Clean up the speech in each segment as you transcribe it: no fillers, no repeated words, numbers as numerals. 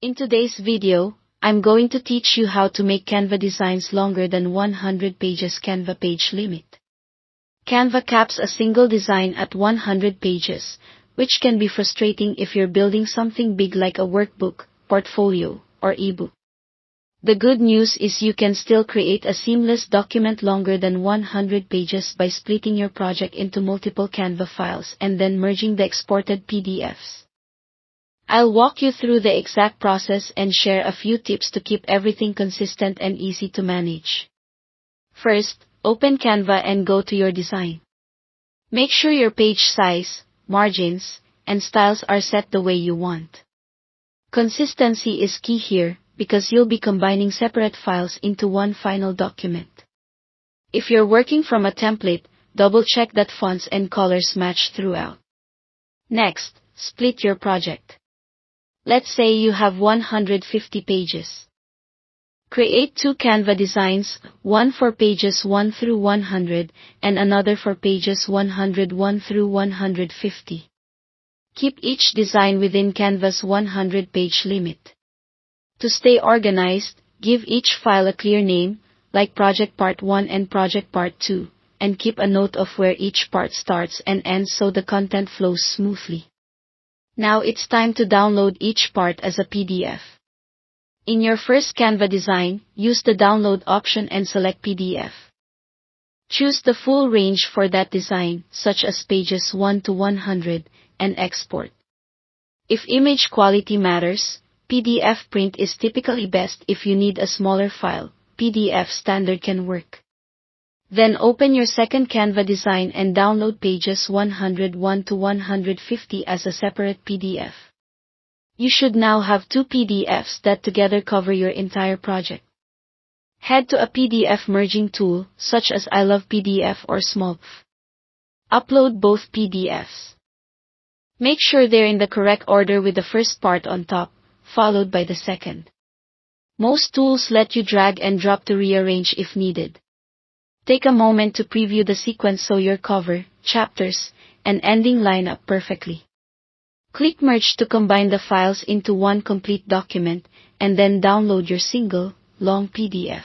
In today's video, I'm going to teach you how to make Canva designs longer than 100 pages Canva page limit. Canva caps a single design at 100 pages, which can be frustrating if you're building something big like a workbook, portfolio, or ebook. The good news is you can still create a seamless document longer than 100 pages by splitting your project into multiple Canva files and then merging the exported PDFs. I'll walk you through the exact process and share a few tips to keep everything consistent and easy to manage. First, open Canva and go to your design. Make sure your page size, margins, and styles are set the way you want. Consistency is key here, because you'll be combining separate files into one final document. If you're working from a template, double-check that fonts and colors match throughout. Next, split your project. Let's say you have 150 pages. Create two Canva designs, one for pages 1 through 100 and another for pages 101 through 150. Keep each design within Canva's 100-page limit. To stay organized, give each file a clear name, like Project Part 1 and Project Part 2, and keep a note of where each part starts and ends so the content flows smoothly. Now it's time to download each part as a PDF. In your first Canva design, use the download option and select PDF. Choose the full range for that design, such as pages 1 to 100, and export. If image quality matters, PDF print is typically best. If you need a smaller file, PDF standard can work. Then open your second Canva design and download pages 101 to 150 as a separate PDF. You should now have two PDFs that together cover your entire project. Head to a PDF merging tool, such as I Love PDF or Smolf. Upload both PDFs. Make sure they're in the correct order with the first part on top, followed by the second. Most tools let you drag and drop to rearrange if needed. Take a moment to preview the sequence so your cover, chapters, and ending line up perfectly. Click Merge to combine the files into one complete document, and then download your single, long PDF.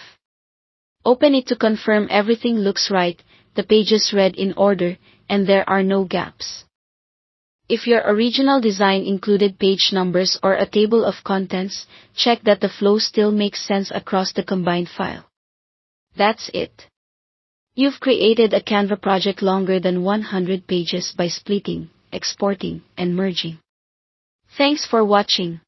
Open it to confirm everything looks right, the pages read in order, and there are no gaps. If your original design included page numbers or a table of contents, check that the flow still makes sense across the combined file. That's it. You've created a Canva project longer than 100 pages by splitting, exporting, and merging. Thanks for watching.